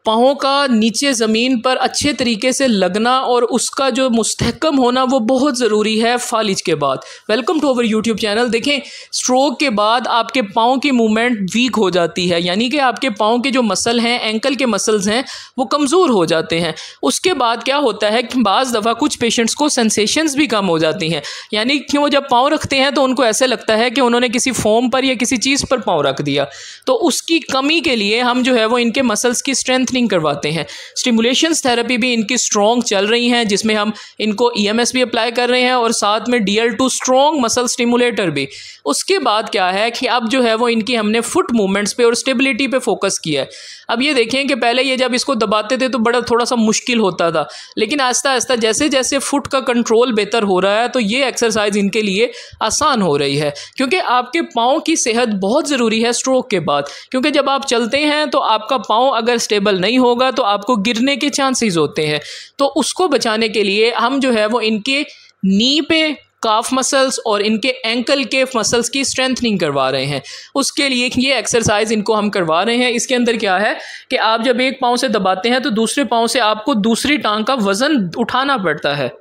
पाँव का नीचे ज़मीन पर अच्छे तरीके से लगना और उसका जो मुस्तहकम होना वो बहुत ज़रूरी है फालिज के बाद। Welcome to our YouTube channel. देखें, स्ट्रोक के बाद आपके पाँव की मूवमेंट वीक हो जाती है, यानी कि आपके पाँव के जो मसल हैं, एंकल के मसल्स हैं, वो कमज़ोर हो जाते हैं। उसके बाद क्या होता है कि बाज़ दफ़ा कुछ पेशेंट्स को सेंसेशंस भी कम हो जाती हैं, यानी कि वो जब पाँव रखते हैं तो उनको ऐसे लगता है कि उन्होंने किसी फोम पर या किसी चीज़ पर पाँव रख दिया। तो उसकी कमी के लिए हम जो है वो इनके मसल्स की स्ट्रेंथनिंग करवाते हैं। स्टिमुलेशंस थेरेपी भी इनकी स्ट्रॉन्ग चल रही हैं, जिसमें हम इनको EMS भी अप्लाई कर रहे हैं और साथ में DL2 स्ट्रॉन्ग मसल स्टिमुलेटर भी। उसके बाद क्या है कि अब जो है वो इनकी हमने फुट मूवमेंट्स पे और स्टेबिलिटी पे फोकस किया है। अब ये देखें कि पहले ये जब इसको दबाते थे तो बड़ा थोड़ा सा मुश्किल होता था, लेकिन आहिस्ता आहिस्ता जैसे जैसे फुट का कंट्रोल बेहतर हो रहा है तो ये एक्सरसाइज इनके लिए आसान हो रही है, क्योंकि आपके पाँव की सेहत बहुत ज़रूरी है स्ट्रोक के बाद। क्योंकि जब आप चलते हैं तो आपका पाँव अगर स्टेबल नहीं होगा तो आपको गिरने के चांसेस होते हैं। तो उसको बचाने के लिए हम जो है वो इनके नी पे काफ मसल्स और इनके एंकल के मसल्स की स्ट्रेंथनिंग करवा रहे हैं। उसके लिए ये एक्सरसाइज इनको हम करवा रहे हैं। इसके अंदर क्या है कि आप जब एक पाँव से दबाते हैं तो दूसरे पाँव से आपको दूसरी टांग का वज़न उठाना पड़ता है,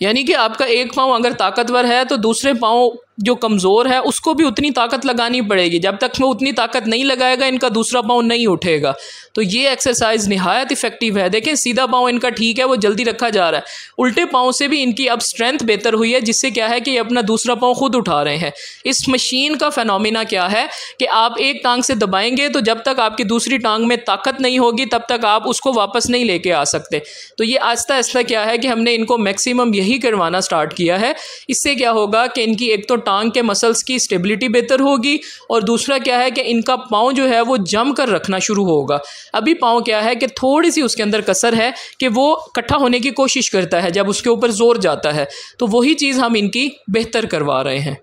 यानी कि आपका एक पाँव अगर ताकतवर है तो दूसरे पाँव जो कमज़ोर है उसको भी उतनी ताकत लगानी पड़ेगी। जब तक वो उतनी ताकत नहीं लगाएगा इनका दूसरा पाँव नहीं उठेगा। तो ये एक्सरसाइज निहायत इफ़ेक्टिव है। देखें, सीधा पाँव इनका ठीक है, वो जल्दी रखा जा रहा है। उल्टे पाँव से भी इनकी अब स्ट्रेंथ बेहतर हुई है, जिससे क्या है कि ये अपना दूसरा पाँव खुद उठा रहे हैं। इस मशीन का फेनोमेना क्या है कि आप एक टांग से दबाएंगे तो जब तक आपकी दूसरी टांग में ताकत नहीं होगी तब तक आप उसको वापस नहीं लेके आ सकते। तो ये आहिस्ता आहिस्ता क्या है कि हमने इनको मैक्सिमम यही करवाना स्टार्ट किया है। इससे क्या होगा कि इनकी एक तो टांग के मसल्स की स्टेबिलिटी बेहतर होगी और दूसरा क्या है कि इनका पाँव जो है वो जम कर रखना शुरू होगा। अभी पाँव क्या है कि थोड़ी सी उसके अंदर कसर है कि वो इकट्ठा होने की कोशिश करता है, जब उसके ऊपर जोर जाता है तो वही चीज़ हम इनकी बेहतर करवा रहे हैं।